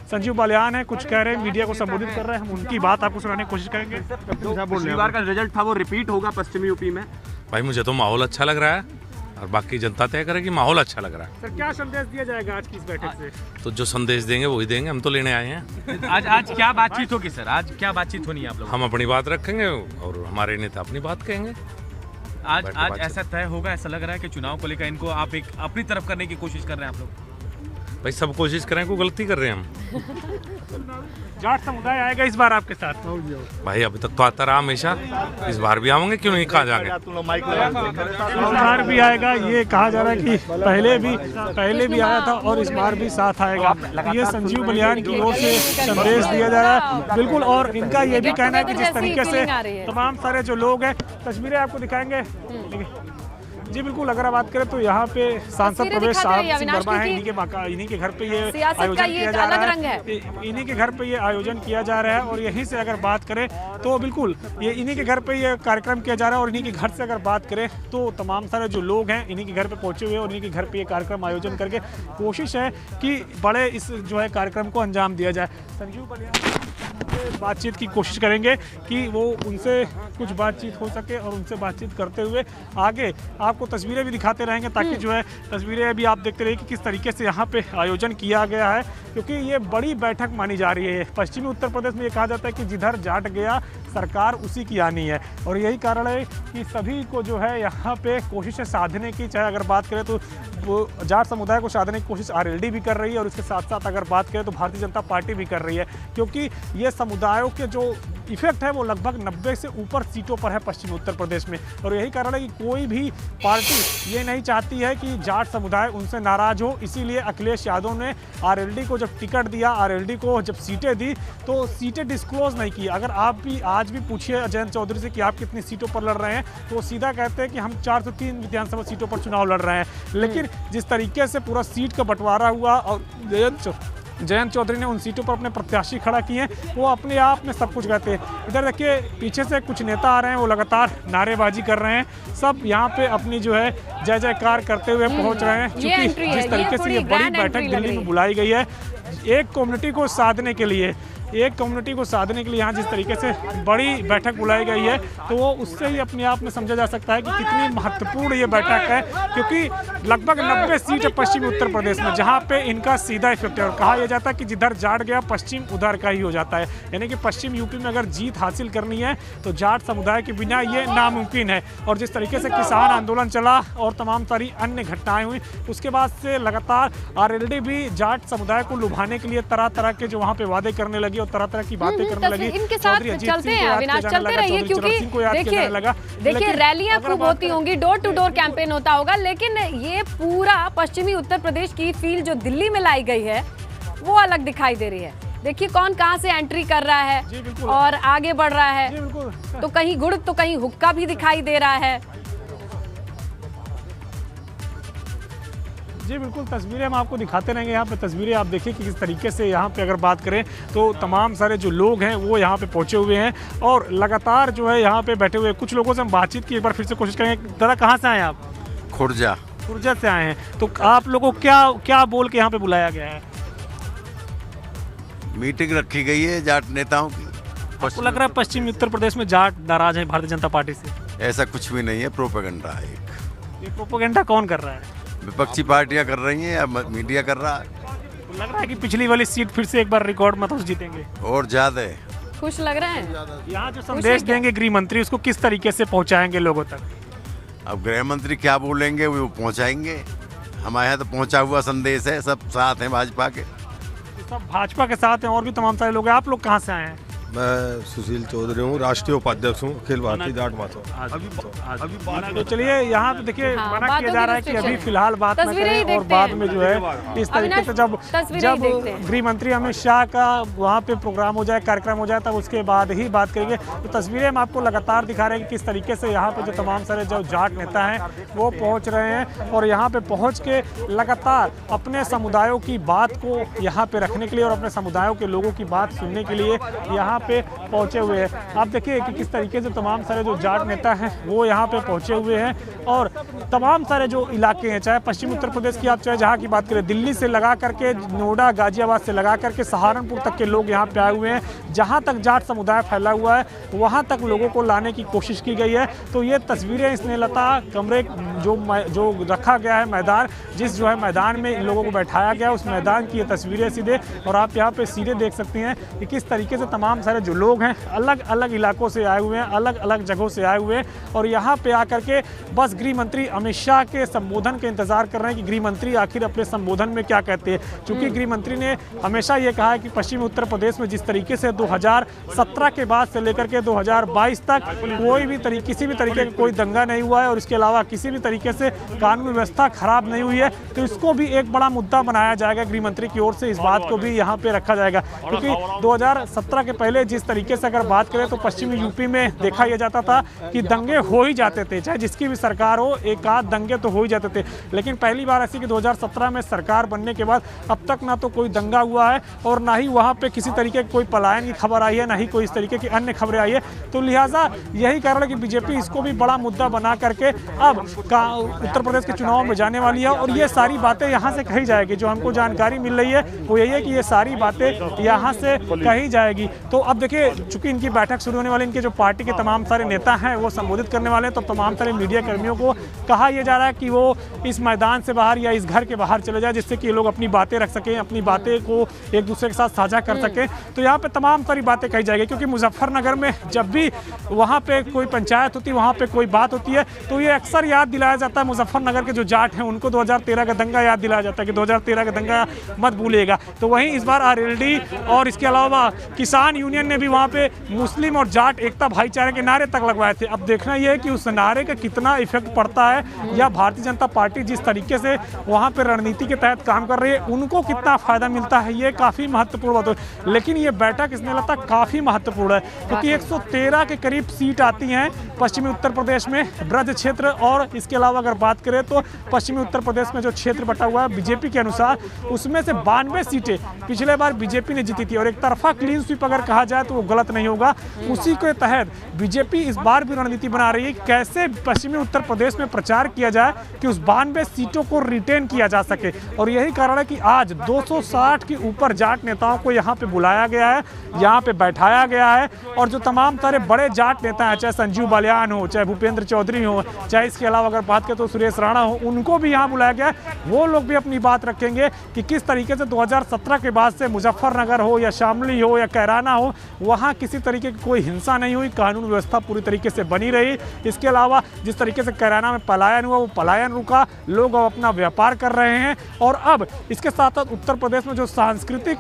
संजीव बलियान है, कुछ कह रहे हैं, मीडिया को संबोधित कर रहे हैं, हम उनकी बात आपको सुनाने की कोशिश करेंगे। पिछली बार का रिजल्ट था वो रिपीट होगा पश्चिमी यूपी में? भाई मुझे तो माहौल अच्छा लग रहा है और बाकी जनता तय करेगी, माहौल अच्छा लग रहा है। सर क्या संदेश दिया जाएगा आज की इस बैठक से? तो जो संदेश देंगे वही देंगे, हम तो लेने आए हैं। आज क्या बातचीत होगी सर? आज क्या बातचीत होनी है आप लोग? हम अपनी बात रखेंगे और हमारे नेता अपनी बात कहेंगे। आज ऐसा तय होगा, ऐसा लग रहा है कि चुनाव को लेकर इनको आप एक अपनी तरफ करने की कोशिश कर रहे हैं आप लोग? भाई सब कोशिश करें, कोई गलती कर रहे हैं हम। जाट समुदाय आएगा इस बार आपके साथ? भाई अभी तक तो आता रहा हमेशा, इस बार भी आएंगे, क्यों नहीं, कहाँ जाएंगे? इस बार भी आएगा, ये कहा जा रहा है कि पहले भी आया था और इस बार भी साथ आएगा। ये संजीव बलियान की ओर से संदेश दिया जा रहा है, बिल्कुल। और इनका ये भी कहना है कि जिस तरीके से तमाम सारे जो लोग हैं, तस्वीरें आपको दिखाएंगे जी, बिल्कुल। अगर आप बात करें तो यहाँ पे सांसद प्रवेश वर्मा है, इन्हीं के घर पे ये आयोजन किया जा रहा है, इन्हीं के घर पे ये आयोजन किया जा रहा है। और यहीं से अगर बात करें तो बिल्कुल ये इन्हीं के घर पे ये कार्यक्रम किया जा रहा है। और इन्हीं के घर से अगर बात करें तो तमाम सारे जो लोग हैं इन्हीं के घर पे पहुंचे हुए और इन्हीं के घर पे ये कार्यक्रम आयोजन करके कोशिश है कि बड़े इस जो है कार्यक्रम को अंजाम दिया जाए। संजीव बलियान बातचीत की कोशिश करेंगे कि वो उनसे कुछ बातचीत हो सके और उनसे बातचीत करते हुए आगे आपको तस्वीरें भी दिखाते रहेंगे, ताकि जो है तस्वीरें भी आप देखते रहिए कि किस तरीके से यहाँ पे आयोजन किया गया है। क्योंकि ये बड़ी बैठक मानी जा रही है। पश्चिमी उत्तर प्रदेश में ये कहा जाता है कि जिधर जाट गया सरकार उसी की आनी है। और यही कारण है कि सभी को जो है यहाँ पे कोशिशें साधने की, चाहे अगर बात करें तो वो जाट समुदाय को साधने की कोशिश आरएलडी भी कर रही है और उसके साथ साथ अगर बात करें तो भारतीय जनता पार्टी भी कर रही है। क्योंकि ये समुदायों के जो इफेक्ट है वो लगभग 90 से ऊपर सीटों पर है पश्चिमी उत्तर प्रदेश में। और यही कारण है कि कोई भी पार्टी ये नहीं चाहती है कि जाट समुदाय उनसे नाराज हो। इसीलिए अखिलेश यादव ने आरएलडी को जब टिकट दिया, आरएलडी को जब सीटें दी, तो सीटें डिस्क्लोज नहीं की। अगर आप भी आज भी पूछिए जयंत चौधरी से कि आप कितनी सीटों पर लड़ रहे हैं, तो वो सीधा कहते हैं कि हम 403 विधानसभा सीटों पर चुनाव लड़ रहे हैं। लेकिन जिस तरीके से पूरा सीट का बंटवारा हुआ और जयंत चौधरी ने उन सीटों पर अपने प्रत्याशी खड़ा किए हैं, वो अपने आप में सब कुछ कहते हैं। इधर देखिए पीछे से कुछ नेता आ रहे हैं, वो लगातार नारेबाजी कर रहे हैं। सब यहाँ पे अपनी जो है जय जयकार करते हुए पहुँच रहे हैं। क्योंकि जिस तरीके से ये बड़ी बैठक दिल्ली में बुलाई गई है एक कम्युनिटी को साधने के लिए, यहाँ जिस तरीके से बड़ी बैठक बुलाई गई है, तो वो उससे ही अपने आप में समझा जा सकता है कि कितनी महत्वपूर्ण ये बैठक है। क्योंकि लगभग 90 सीट है पश्चिमी उत्तर प्रदेश में, जहाँ पे इनका सीधा इफेक्ट है। और कहा यह जाता है कि जिधर जाट गया पश्चिम उधर का ही हो जाता है। यानी कि पश्चिम यूपी में अगर जीत हासिल करनी है तो जाट समुदाय के बिना ये नामुमकिन है। और जिस तरीके से किसान आंदोलन चला और तमाम सारी अन्य घटनाएं हुई, उसके बाद से लगातार आरएलडी भी जाट समुदाय को लुभाने के लिए तरह तरह के जो वहाँ पे वादे करने लगी और तरह तरह की बातें करने लगी। इनके साथ चलते हैं अविनाश, चलते रहिए। क्योंकि देखिए रैलियां खूब होती होंगी, डोर टू डोर कैंपेन होता होगा, लेकिन ये पूरा पश्चिमी उत्तर प्रदेश की फील जो दिल्ली में लाई गई है वो अलग दिखाई दे रही है। देखिए कौन कहां से एंट्री कर रहा है और आगे बढ़ रहा है, तो कहीं गुड़ तो कहीं हुक्का भी दिखाई दे रहा है। जी बिल्कुल, तस्वीरें हम आपको दिखाते रहेंगे। यहाँ पे तस्वीरें आप देखिए कि किस तरीके से यहाँ पे अगर बात करें तो तमाम सारे जो लोग हैं वो यहाँ पे पहुँचे हुए हैं और लगातार जो है यहाँ पे बैठे हुए। कुछ लोगों से हम बातचीत की एक बार फिर से कोशिश करेंगे। दादा कहाँ से आए आप? खुर्जा से आए हैं। तो आप लोगों को क्या बोल के यहाँ पे बुलाया गया है? मीटिंग रखी गई है जाट नेताओं की। आपको लग रहा है पश्चिमी उत्तर प्रदेश में जाट नाराज है भारतीय जनता पार्टी से? ऐसा कुछ भी नहीं है, प्रोपेगेंडा है एक। ये प्रोपेगेंडा कौन कर रहा है? विपक्षी पार्टियां कर रही हैं या मीडिया कर रहा है? तो लग रहा है कि पिछली वाली सीट फिर से एक बार रिकॉर्ड मतों से जीतेंगे और ज्यादा। खुश लग रहे हैं? यहाँ जो संदेश देंगे गृह मंत्री, उसको किस तरीके से पहुँचाएंगे लोगों तक? अब गृह मंत्री क्या बोलेंगे वो पहुंचाएंगे। हमारे यहाँ तो पहुंचा हुआ संदेश है, सब साथ हैं भाजपा के। सब भाजपा के साथ हैं और भी तमाम सारे लोग हैं। आप लोग कहाँ से आए हैं? मैं सुशील चौधरी हूँ, राष्ट्रीय उपाध्यक्ष हूँ अखिल भारतीय जाट महासभा। तो चलिए यहाँ पे देखिए मना किया जा रहा है कि अभी फिलहाल बात न करें और बाद में जो है इस तरीके से जब गृह मंत्री अमित शाह का वहाँ पे प्रोग्राम हो जाए, कार्यक्रम हो जाए, तब उसके बाद ही बात करेंगे। तो तस्वीरें हम आपको लगातार दिखा रहे हैं कि किस तरीके से यहाँ पे जो तमाम सारे जो जाट नेता हैं वो पहुँच रहे हैं और यहाँ पे पहुँच के लगातार अपने समुदायों की बात को यहाँ पे रखने के लिए और अपने समुदायों के लोगों की बात सुनने के लिए यहाँ यहाँ पे पहुंचे हुए हैं। आप देखिए कि किस तरीके से तमाम सारे जो जाट नेता हैं वो यहाँ पे पहुंचे हुए हैं और तमाम सारे जो इलाके हैं, चाहे पश्चिमी उत्तर प्रदेश की आप चाहे जहाँ की बात करें, दिल्ली से लगा करके नोएडा गाजियाबाद से लगा करके सहारनपुर तक के लोग यहाँ पे आए हुए हैं। जहाँ तक जाट समुदाय फैला हुआ है वहाँ तक लोगों को लाने की कोशिश की गई है। तो ये तस्वीरें स्नेहलता कमरे जो रखा गया है मैदान, जिस जो है मैदान में इन लोगों को बैठाया गया उस मैदान की ये तस्वीरें सीधे, और आप यहाँ पे सीधे देख सकती हैं कि किस तरीके से तमाम सारे जो लोग हैं अलग अलग इलाकों से आए हुए हैं, अलग अलग जगहों से आए हुए हैं और यहाँ पे आकर के बस गृह मंत्री अमित शाह के संबोधन के इंतजार कर रहे हैं कि गृह मंत्री आखिर अपने संबोधन में क्या कहते हैं। क्योंकि गृह मंत्री ने हमेशा ये कहा है कि पश्चिमी उत्तर प्रदेश में जिस तरीके से 2017 के बाद से लेकर के 2022 तक किसी भी तरीके का कोई दंगा नहीं हुआ है और इसके अलावा किसी भी तरीके से कानून व्यवस्था खराब नहीं हुई है, तो इसको भी एक बड़ा मुद्दा बनाया जाएगा गृह मंत्री की ओर से। इस बात को भी यहाँ पे रखा जाएगा क्योंकि 2017 के पहले जिस तरीके से अगर बात करें तो पश्चिमी यूपी में देखा यह जाता था कि दंगे हो ही जाते थे, चाहे जिसकी भी सरकार हो एक आध दंगे तो हो ही जाते थे। लेकिन पहली बार ऐसी कि 2017 में सरकार बनने के बाद अब तक ना तो कोई दंगा हुआ है और ना ही वहाँ पे किसी तरीके की कोई पलायन की खबर आई है, ना ही कोई इस तरीके की अन्य खबरें आई है। तो लिहाजा यही कारण है कि बीजेपी इसको भी बड़ा मुद्दा बना करके अब उत्तर प्रदेश के चुनाव में जाने वाली है और ये सारी बातें यहाँ से कही जाएगी। जो हमको जानकारी मिल रही है वो यही है कि ये सारी बातें यहाँ से कही जाएगी। तो अब देखिए चूंकि इनकी बैठक शुरू होने वाली, इनके जो पार्टी के तमाम सारे नेता हैं वो संबोधित करने वाले हैं, तो तमाम सारे मीडिया कर्मियों को कहा यह जा रहा है कि वो इस मैदान से बाहर या इस घर के बाहर चले जाए, जिससे कि ये लोग अपनी बातें रख सकें, अपनी बातें को एक दूसरे के साथ साझा कर सकें। तो यहाँ पे तमाम सारी बातें कही जाएगी क्योंकि मुजफ्फरनगर में जब भी वहाँ पे कोई पंचायत होती है, वहाँ पे कोई बात होती है तो ये अक्सर याद दिलाया जाता है मुजफ्फरनगर के जो जाट हैं उनको 2013 का दंगा याद दिलाया जाता है कि 2013 का दंगा मत भूलिएगा। तो वहीं इस बार आरएलडी और इसके अलावा किसान यूनियन ने भी वहाँ पे मुस्लिम और जाट एकता भाईचारे के नारे तक लगवाए थे। अब देखना यह है कि उस नारे का कितना इफेक्ट पड़ता है या भारतीय जनता पार्टी जिस तरीके से वहाँ पे रणनीति के तहत काम कर रही है उनको कितना फायदा मिलता है, ये काफ़ी महत्वपूर्ण बात है। लेकिन ये बैठक इसने लगता काफ़ी महत्वपूर्ण है क्योंकि 113 के करीब सीट आती हैं पश्चिमी उत्तर प्रदेश में ब्रज क्षेत्र, और इसके अलावा अगर बात करें तो पश्चिमी उत्तर प्रदेश में जो क्षेत्र बटा हुआ है बीजेपी के अनुसार उसमें से 92 सीटें पिछले बार बीजेपी ने जीती थी और एक तरफा क्लीन स्वीप अगर कहा जाए तो वो गलत नहीं होगा। उसी के तहत बीजेपी इस बार भी रणनीति बना रही है कैसे पश्चिमी उत्तर प्रदेश में प्रचार किया जाए कि उस 92 सीटों को रिटेन किया जा सके। और यही कारण है कि आज 260 के ऊपर जाट नेताओं को यहाँ पे बुलाया गया है, यहाँ पे बैठाया गया है और जो तमाम सारे बड़े जाट नेता हैं, चाहे संजीव बालियान हो, चाहे भूपेंद्र चौधरी हो, चाहे इसके अलावा अगर बात करें तो सुरेश राणा हो, उनको भी यहाँ बुलाया गया है। वो लोग भी अपनी बात रखेंगे कि किस तरीके से 2017 के बाद से मुजफ्फरनगर हो या शामली हो या कैराना हो, वहाँ किसी तरीके की कोई हिंसा नहीं हुई, कानून व्यवस्था पूरी तरीके से बनी रही। इसके अलावा जिस तरीके से कैराना में पलायन हुआ वो पलायन रुका, लोग अब अपना व्यापार कर रहे हैं। और अब इसके साथ साथ उत्तर प्रदेश में जो सांस्कृतिक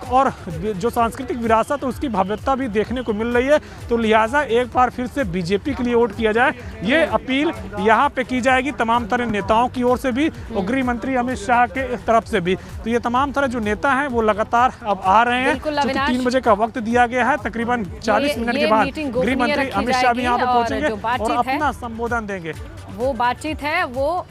विरासत है उसकी भव्यता भी देखने को मिल रही है। तो लिहाजा एक बार फिर से बीजेपी के लिए वोट किया जाए, ये अपील यहाँ पे की जाएगी तमाम तरह नेताओं की ओर से भी और गृह मंत्री अमित शाह के तरफ से भी। तो ये तमाम तरह जो नेता हैं वो लगातार अब आ रहे हैं। 3 बजे का वक्त दिया गया है, तकरीबन 40 मिनट के बाद गृह मंत्री अमित शाह भी यहाँ पे पहुंचेंगे और अपना संबोधन देंगे। वो बातचीत है वो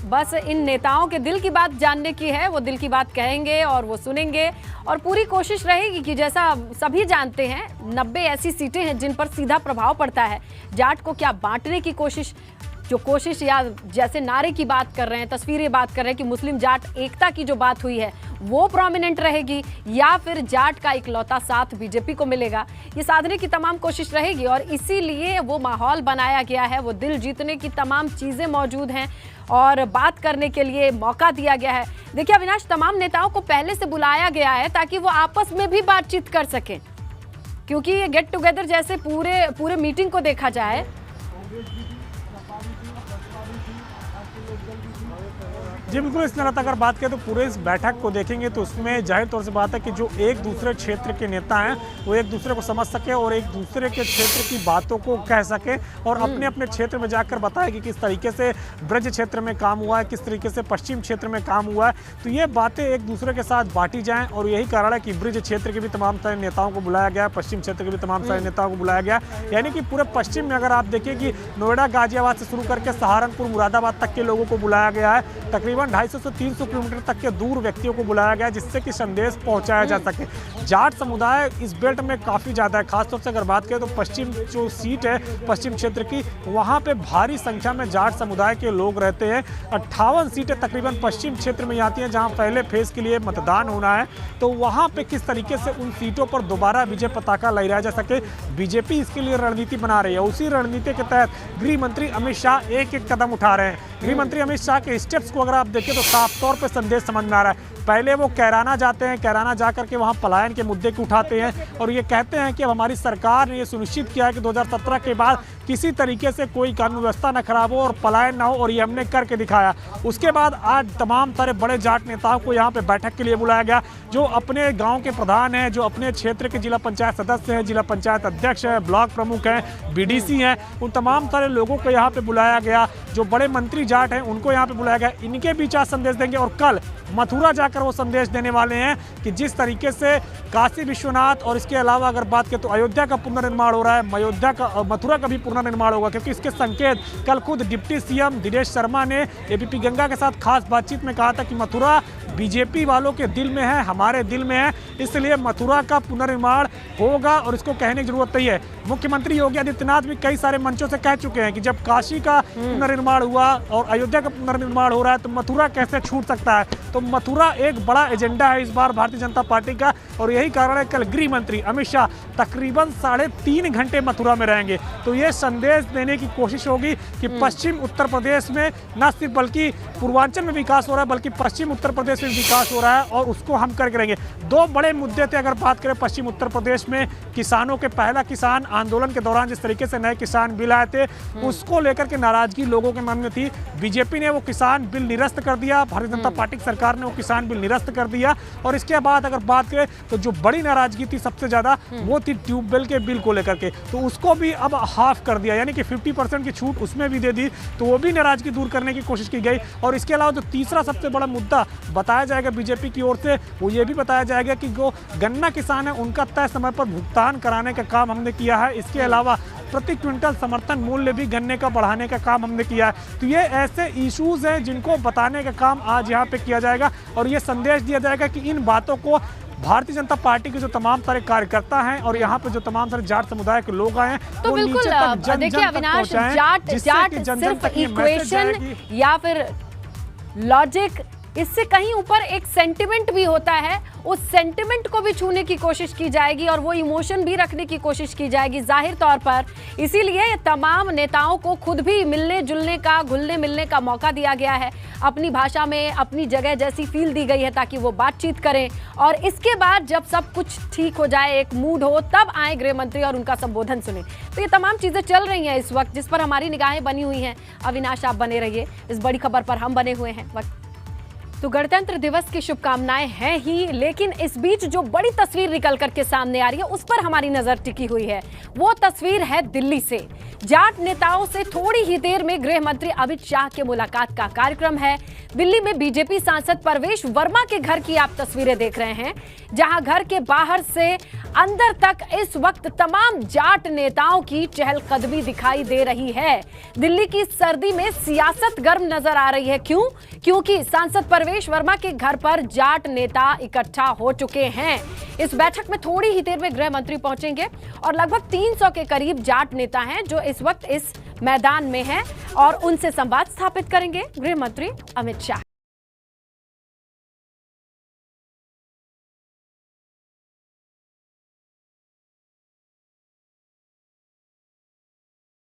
बस इन नेताओं के दिल की बात जानने की है, वो दिल की बात कहेंगे और वो सुनेंगे और पूरी कोशिश रहेगी कि जैसा सभी जानते हैं 90 ऐसी सीटें हैं जिन पर सीधा प्रभाव पड़ता है। जाट को क्या बांटने की कोशिश या जैसे नारे की बात कर रहे हैं, तस्वीरें बात कर रहे हैं कि मुस्लिम जाट एकता की जो बात हुई है वो प्रोमिनेंट रहेगी या फिर जाट का इकलौता साथ बीजेपी को मिलेगा, ये साधने की तमाम कोशिश रहेगी और इसीलिए वो माहौल बनाया गया है, वो दिल जीतने की तमाम चीज़ें मौजूद हैं और बात करने के लिए मौका दिया गया है। देखिए अविनाश, तमाम नेताओं को पहले से बुलाया गया है ताकि वो आपस में भी बातचीत कर सकें, क्योंकि ये गेट टुगेदर जैसे पूरे मीटिंग को देखा जाए जी बिल्कुल। इस तरह अगर बात करें तो पूरे इस बैठक को देखेंगे तो उसमें जाहिर तौर से बात है कि जो एक दूसरे क्षेत्र के नेता हैं वो एक दूसरे को समझ सके और एक दूसरे के क्षेत्र की बातों को कह सके और अपने अपने क्षेत्र में जाकर बताए कि किस तरीके से ब्रज क्षेत्र में काम हुआ है, किस तरीके से पश्चिम क्षेत्र में काम हुआ है। तो ये बातें एक दूसरे के साथ बांटी जाएँ और यही कारण है कि ब्रज क्षेत्र के भी तमाम सारे नेताओं को बुलाया गया, पश्चिम क्षेत्र के भी तमाम सारे नेताओं को बुलाया गया। यानी कि पूरे पश्चिम में अगर आप देखिए कि नोएडा गाजियाबाद से शुरू करके सहारनपुर मुरादाबाद तक के लोगों को बुलाया गया है। तकरीबन तकरीबन 250 से 300 किलोमीटर तक के दूर व्यक्तियों को बुलाया गया जिससे कि संदेश पहुंचाया जा सके। जाट समुदाय इस बेल्ट में काफ़ी ज़्यादा है, खासतौर से अगर बात करें तो पश्चिम जो सीट है पश्चिम क्षेत्र की, वहाँ पे भारी संख्या में जाट समुदाय के लोग रहते हैं। 58 सीटें तकरीबन पश्चिम क्षेत्र में आती हैं जहाँ पहले फेज के लिए मतदान होना है, तो वहाँ पे किस तरीके से उन सीटों पर दोबारा विजय पताका लहराया जा सके, बीजेपी इसके लिए रणनीति बना रही है। उसी रणनीति के तहत गृह मंत्री अमित शाह एक एक कदम उठा रहे हैं। गृह मंत्री अमित शाह के स्टेप्स को अगर आप देखें तो साफ तौर पर संदेश समझ में आ रहा है। पहले वो कैराना जाते हैं, कैराना जा करके वहाँ पलायन के मुद्दे को उठाते हैं और ये कहते हैं कि अब हमारी सरकार ने ये सुनिश्चित किया है कि 2017 के बाद किसी तरीके से कोई कानून व्यवस्था न खराब हो और पलायन ना हो, और ये हमने करके दिखाया। उसके बाद आज तमाम सारे बड़े जाट नेताओं को यहाँ पे बैठक के लिए बुलाया गया, जो अपने गांव के प्रधान हैं, जो अपने क्षेत्र के जिला पंचायत सदस्य हैं, जिला पंचायत अध्यक्ष हैं, ब्लॉक प्रमुख हैं, बीडीसी हैं, उन तमाम सारे लोगों को यहाँ पे बुलाया गया। जो बड़े मंत्री जाट हैं उनको यहाँ पे बुलाया गया। इनके बीच आज संदेश देंगे और कल मथुरा जाकर वो संदेश देने वाले हैं कि जिस तरीके से काशी विश्वनाथ और इसके अलावा अगर बात करें तो अयोध्या का पुनर्निर्माण हो रहा है, मथुरा का भी पुनर्निर्माण होगा, क्योंकि इसके संकेत कल खुद डिप्टी सीएम दिनेश शर्मा ने एबीपी गंगा के साथ खास बातचीत में कहा था कि मथुरा बीजेपी वालों के दिल में है, हमारे दिल में है, इसलिए मथुरा का पुनर्निर्माण होगा और इसको कहने की जरूरत नहीं है। मुख्यमंत्री योगी आदित्यनाथ भी कई सारे मंचों से कह चुके हैं कि जब काशी का पुनर्निर्माण हुआ और अयोध्या का पुनर्निर्माण हो रहा है तो मथुरा कैसे छूट सकता है। तो मथुरा एक बड़ा एजेंडा है इस बार भारतीय जनता पार्टी का, और यही कारण है कल गृह मंत्री अमित शाह तकरीबन 3.5 घंटे मथुरा में रहेंगे। तो ये संदेश देने की कोशिश होगी कि पश्चिम उत्तर प्रदेश में न सिर्फ बल्कि पूर्वांचल में विकास हो रहा है, बल्कि पश्चिम उत्तर प्रदेश में विकास हो रहा है और उसको हम करके रहेंगे। दो बड़े मुद्दे थे अगर बात करें पश्चिम उत्तर प्रदेश में, किसानों के पहला किसान आंदोलन के दौरान जिस तरीके से नए किसान बिल आए थे उसको लेकर के नाराजगी लोगों के मन में थी। बीजेपी ने वो किसान बिल निरस्त कर दिया, भारतीय जनता पार्टी की सरकार ने वो किसान बिल निरस्त कर दिया। और इसके बाद अगर बात करें तो जो बड़ी नाराजगी थी सबसे ज्यादा वो थी ट्यूबवेल के बिल को लेकर के, तो उसको भी अब हाफ कर दिया, यानी कि 50% की छूट उसमें भी दे दी, तो वो भी नाराजगी दूर करने की कोशिश की गई। और इसके अलावा जो तीसरा सबसे बड़ा मुद्दा बताया जाएगा बीजेपी की ओर से वो ये भी बताया जाएगा कि जो गन्ना किसान है उनका तय समय पर भुगतान कराने का काम हमने किया है। इसके अलावा प्रति क्विंटल समर्थन मूल्य भी गन्ने का बढ़ाने का काम हमने किया है। तो ये ऐसे इश्यूज हैं जिनको बताने का काम आज यहाँ पे किया जाएगा और ये संदेश दिया जाएगा कि इन बातों को भारतीय जनता पार्टी के जो तमाम सारे कार्यकर्ता हैं और यहाँ पे जो तमाम सारे जाट समुदाय के लोग आए हैं तो वो बिल्कुल नीचे तक जन देखिए अविनाश, जाट सिर्फ तक ये मैसेज इक्वेशन जाएगी। या फिर लॉजिक, इससे कहीं ऊपर एक सेंटिमेंट भी होता है, उस सेंटिमेंट को भी छूने की कोशिश की जाएगी और वो इमोशन भी रखने की कोशिश की जाएगी जाहिर तौर पर। इसीलिए तमाम नेताओं को खुद भी मिलने जुलने का, घुलने मिलने का मौका दिया गया है, अपनी भाषा में अपनी जगह जैसी फील दी गई है ताकि वो बातचीत करें और इसके बाद जब सब कुछ ठीक हो जाए, एक मूड हो, तब आए गृह मंत्री और उनका संबोधन सुने। तो ये तमाम चीजें चल रही हैं इस वक्त जिस पर हमारी निगाहें बनी हुई हैं। अविनाश, आप बने रहिए, इस बड़ी खबर पर हम बने हुए हैं वक्त। तो गणतंत्र दिवस की शुभकामनाएं हैं ही, लेकिन इस बीच जो बड़ी तस्वीर निकल करके सामने आ रही है उस पर हमारी नजर टिकी हुई है। वो तस्वीर है दिल्ली से। जाट नेताओं से थोड़ी ही देर में गृह मंत्री अमित शाह के मुलाकात का कार्यक्रम है। दिल्ली में बीजेपी सांसद परवेश वर्मा के घर की आप तस्वीरें देख रहे हैं, जहां घर के बाहर से अंदर तक इस वक्त तमाम जाट नेताओं की चहलकदमी दिखाई दे रही है। दिल्ली की सर्दी में सियासत गर्म नजर आ रही है। क्यों? क्योंकि सांसद परवेश वर्मा के घर पर जाट नेता इकट्ठा हो चुके हैं। इस बैठक में थोड़ी ही देर में गृह मंत्री पहुंचेंगे और लगभग 300 के करीब जाट नेता हैं जो इस वक्त इस मैदान में हैं और उनसे संवाद स्थापित करेंगे गृह मंत्री अमित शाह।